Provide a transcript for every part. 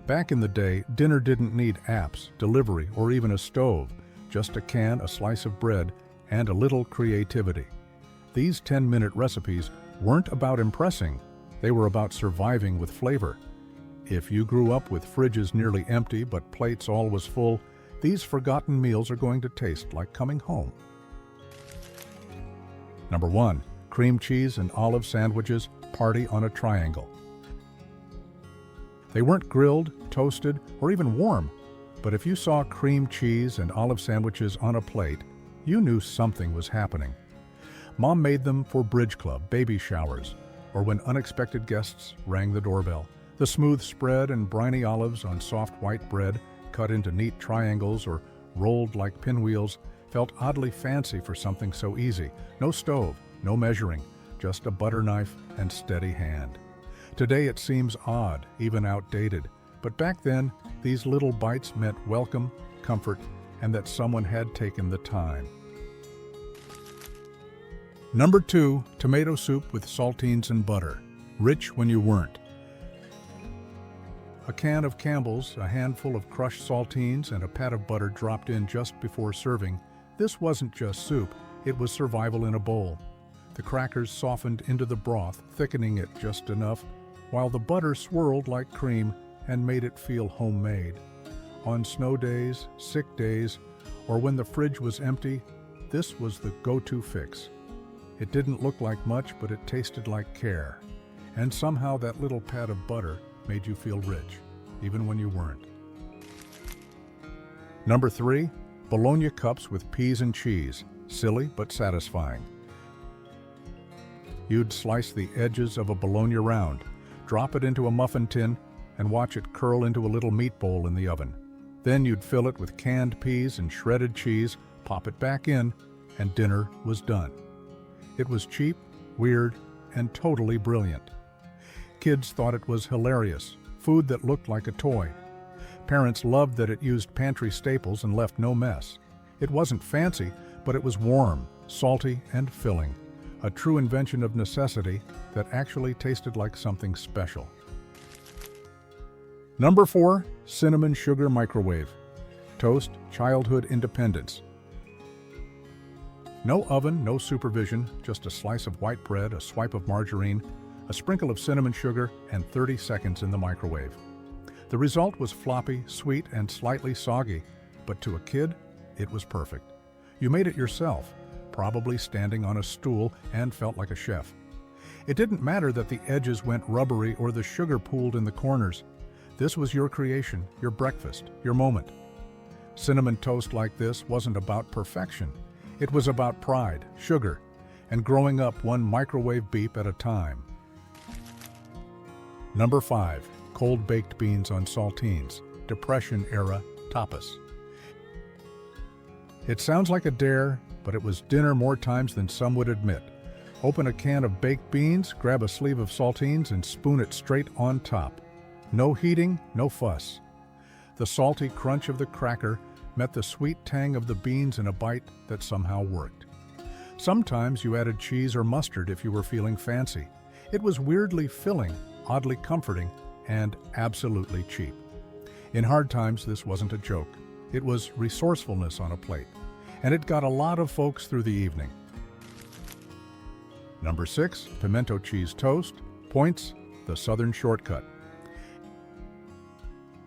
Back in the day, dinner didn't need apps, delivery, or even a stove, just a can, a slice of bread, and a little creativity. These 10-minute recipes weren't about impressing, they were about surviving with flavor. If you grew up with fridges nearly empty but plates always full, these forgotten meals are going to taste like coming home. Number 1. Cream cheese and olive sandwiches, party on a triangle. They weren't grilled, toasted, or even warm, but if you saw cream cheese and olive sandwiches on a plate, you knew something was happening. Mom made them for bridge club, baby showers, or when unexpected guests rang the doorbell. The smooth spread and briny olives on soft white bread, cut into neat triangles or rolled like pinwheels, felt oddly fancy for something so easy. No stove, no measuring, just a butter knife and steady hand. Today it seems odd, even outdated, but back then, these little bites meant welcome, comfort, and that someone had taken the time. Number 2, tomato soup with saltines and butter. Rich when you weren't. A can of Campbell's, a handful of crushed saltines, and a pat of butter dropped in just before serving. This wasn't just soup, it was survival in a bowl. The crackers softened into the broth, thickening it just enough, while the butter swirled like cream and made it feel homemade. On snow days, sick days, or when the fridge was empty, this was the go-to fix. It didn't look like much, but it tasted like care. And somehow that little pat of butter made you feel rich, even when you weren't. Number 3, Bologna cups with peas and cheese. Silly but satisfying. You'd slice the edges of a Bologna round, drop it into a muffin tin, and watch it curl into a little meat bowl in the oven. Then you'd fill it with canned peas and shredded cheese, pop it back in, and dinner was done. It was cheap, weird, and totally brilliant. Kids thought it was hilarious, food that looked like a toy. Parents loved that it used pantry staples and left no mess. It wasn't fancy, but it was warm, salty, and filling. A true invention of necessity that actually tasted like something special. Number 4, cinnamon sugar microwave. Toast, childhood independence. No oven, no supervision, just a slice of white bread, a swipe of margarine, a sprinkle of cinnamon sugar, and 30 seconds in the microwave. The result was floppy, sweet, and slightly soggy, but to a kid, it was perfect. You made it yourself, probably standing on a stool, and felt like a chef. It didn't matter that the edges went rubbery or the sugar pooled in the corners. This was your creation, your breakfast, your moment. Cinnamon toast like this wasn't about perfection. It was about pride, sugar, and growing up one microwave beep at a time. Number 5, cold baked beans on saltines, Depression-era tapas. It sounds like a dare, but it was dinner more times than some would admit. Open a can of baked beans, grab a sleeve of saltines, and spoon it straight on top. No heating, no fuss. The salty crunch of the cracker met the sweet tang of the beans in a bite that somehow worked. Sometimes you added cheese or mustard if you were feeling fancy. It was weirdly filling, oddly comforting, and absolutely cheap. In hard times, this wasn't a joke. It was resourcefulness on a plate, and it got a lot of folks through the evening. Number 6, pimento cheese toast. Points, the Southern shortcut.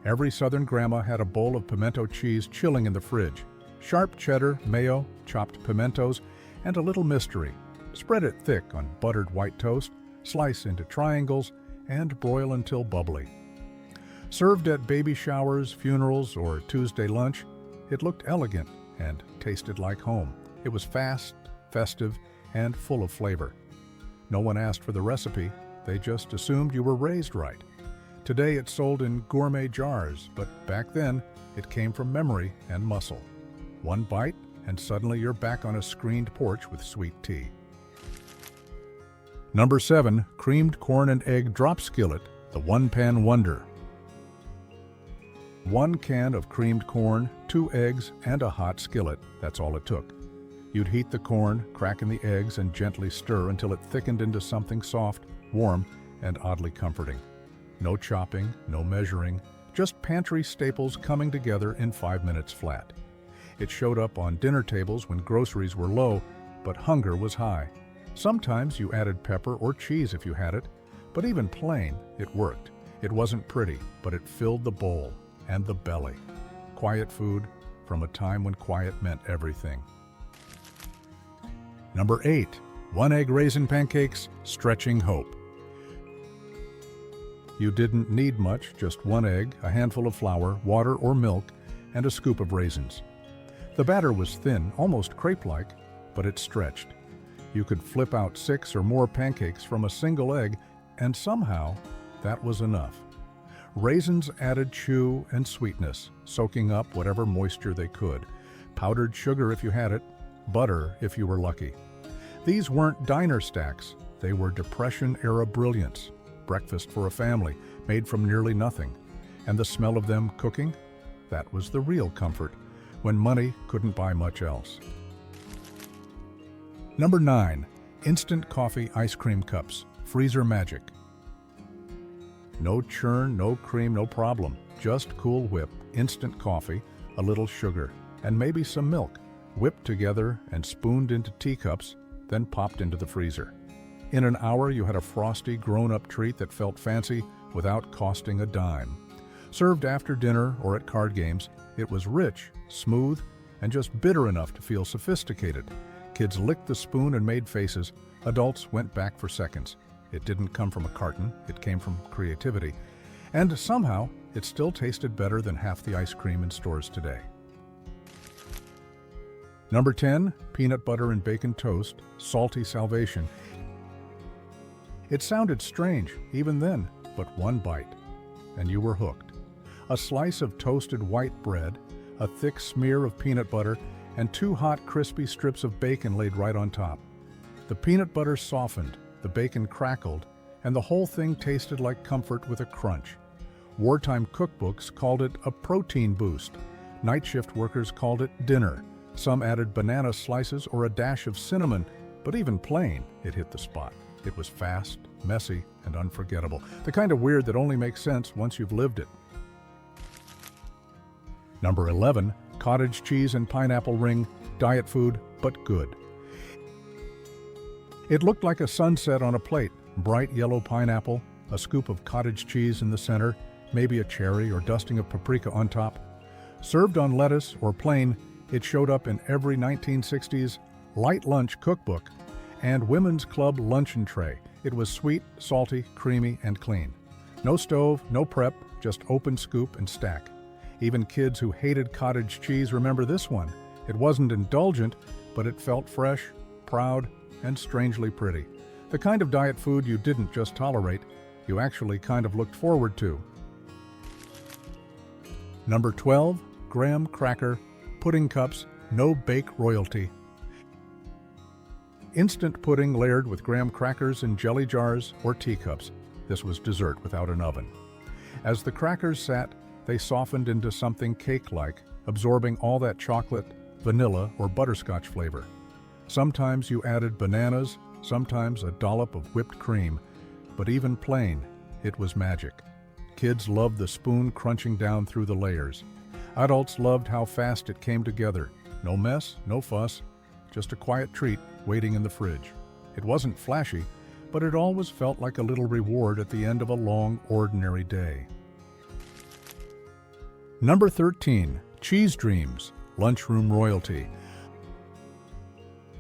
Every Southern grandma had a bowl of pimento cheese chilling in the fridge. Sharp cheddar, mayo, chopped pimentos, and a little mystery. Spread it thick on buttered white toast, slice into triangles, and broil until bubbly. Served at baby showers, funerals, or Tuesday lunch, it looked elegant and tasted like home. It was fast, festive, and full of flavor. No one asked for the recipe, they just assumed you were raised right. Today it's sold in gourmet jars, but back then it came from memory and muscle. One bite, and suddenly you're back on a screened porch with sweet tea. Number 7, creamed corn and egg drop skillet, the one-pan wonder. 1 can of creamed corn, 2 eggs, and a hot skillet. That's all it took. You'd heat the corn, crack in the eggs, and gently stir until it thickened into something soft, warm, and oddly comforting. No chopping, no measuring, Just pantry staples coming together in 5 minutes flat. It showed up on dinner tables when groceries were low, but hunger was high. Sometimes you added pepper or cheese if you had it, but even plain, it worked. It wasn't pretty, but it filled the bowl and the belly. Quiet food from a time when quiet meant everything. Number 8. 1-egg raisin pancakes, stretching hope. You didn't need much, just 1 egg, a handful of flour, water or milk, and a scoop of raisins. The batter was thin, almost crepe-like, but it stretched. You could flip out 6 or more pancakes from a single egg, and somehow that was enough. Raisins added chew and sweetness, soaking up whatever moisture they could. Powdered sugar if you had it, butter if you were lucky. These weren't diner stacks, they were Depression-era brilliance. Breakfast for a family, made from nearly nothing. And the smell of them cooking? That was the real comfort, when money couldn't buy much else. Number 9. Instant coffee ice cream cups, freezer magic. No churn, no cream, no problem. Just Cool Whip, instant coffee, a little sugar, and maybe some milk, whipped together and spooned into teacups, then popped into the freezer. In an hour, you had a frosty, grown-up treat that felt fancy without costing a dime. Served after dinner or at card games, it was rich, smooth, and just bitter enough to feel sophisticated. Kids licked the spoon and made faces. Adults went back for seconds. It didn't come from a carton, it came from creativity. And somehow, it still tasted better than half the ice cream in stores today. Number 10. Peanut butter and bacon toast, salty salvation. It sounded strange, even then, but 1 bite, and you were hooked. A slice of toasted white bread, a thick smear of peanut butter, and 2 hot, crispy strips of bacon laid right on top. The peanut butter softened, the bacon crackled, and the whole thing tasted like comfort with a crunch. Wartime cookbooks called it a protein boost. Night shift workers called it dinner. Some added banana slices or a dash of cinnamon, but even plain, it hit the spot. It was fast, messy, and unforgettable. The kind of weird that only makes sense once you've lived it. Number 11. Cottage cheese and pineapple ring, diet food, but good. It looked like a sunset on a plate. Bright yellow pineapple, a scoop of cottage cheese in the center, maybe a cherry or dusting of paprika on top. Served on lettuce or plain, it showed up in every 1960s light lunch cookbook and women's club luncheon tray. It was sweet, salty, creamy, and clean. No stove, no prep, just open scoop and stack. Even kids who hated cottage cheese remember this one. It wasn't indulgent, but it felt fresh, proud, and strangely pretty. The kind of diet food you didn't just tolerate, you actually kind of looked forward to. Number 12. Graham cracker, pudding cups, no bake royalty. Instant pudding layered with graham crackers in jelly jars or teacups. This was dessert without an oven. As the crackers sat, they softened into something cake-like, absorbing all that chocolate, vanilla, or butterscotch flavor. Sometimes you added bananas, sometimes a dollop of whipped cream, but even plain, it was magic. Kids loved the spoon crunching down through the layers. Adults loved how fast it came together. No mess, no fuss, just a quiet treat waiting in the fridge. It wasn't flashy, but it always felt like a little reward at the end of a long, ordinary day. Number 13. Cheese Dreams, Lunchroom royalty.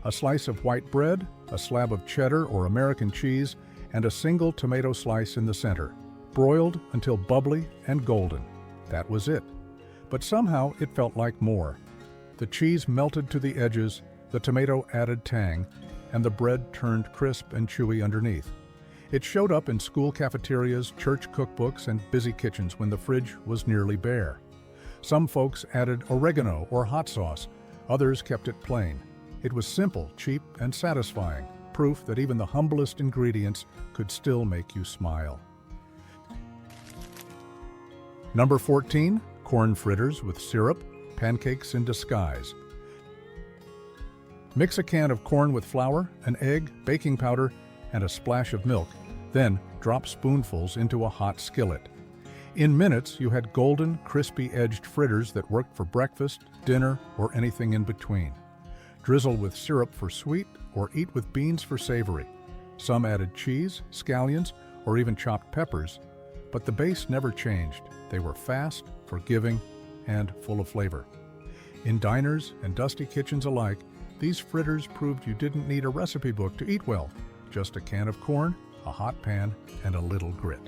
A slice of white bread, a slab of cheddar or American cheese, and a single tomato slice in the center, broiled until bubbly and golden. That was it. But somehow it felt like more. The cheese melted to the edges, the tomato added tang, and the bread turned crisp and chewy underneath. It showed up in school cafeterias, church cookbooks, and busy kitchens when the fridge was nearly bare. Some folks added oregano or hot sauce, others kept it plain. It was simple, cheap, and satisfying, proof that even the humblest ingredients could still make you smile. Number 14. Corn fritters with syrup, pancakes in disguise. Mix a can of corn with flour, an egg, baking powder, and a splash of milk, then drop spoonfuls into a hot skillet. In minutes, you had golden, crispy-edged fritters that worked for breakfast, dinner, or anything in between. Drizzle with syrup for sweet, or eat with beans for savory. Some added cheese, scallions, or even chopped peppers, but the base never changed. They were fast, forgiving, and full of flavor. In diners and dusty kitchens alike, these fritters proved you didn't need a recipe book to eat well, just a can of corn, a hot pan, and a little grit.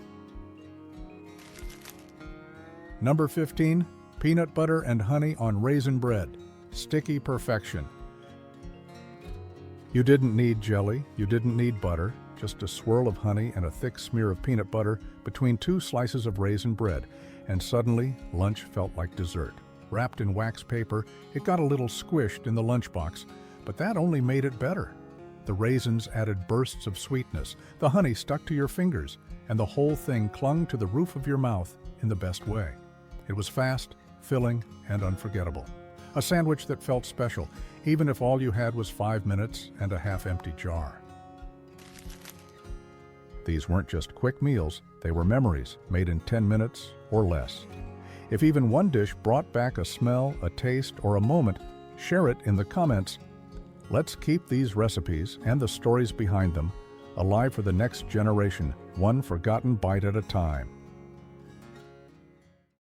Number 15, peanut butter and honey on raisin bread. Sticky perfection. You didn't need jelly, you didn't need butter, just a swirl of honey and a thick smear of peanut butter between 2 slices of raisin bread, and suddenly lunch felt like dessert. Wrapped in wax paper, it got a little squished in the lunchbox, but that only made it better. The raisins added bursts of sweetness, the honey stuck to your fingers, and the whole thing clung to the roof of your mouth in the best way. It was fast, filling, and unforgettable. A sandwich that felt special, even if all you had was 5 minutes and a half-empty jar. These weren't just quick meals, they were memories made in 10 minutes or less. If even one dish brought back a smell, a taste, or a moment, share it in the comments. Let's keep these recipes and the stories behind them alive for the next generation, one forgotten bite at a time.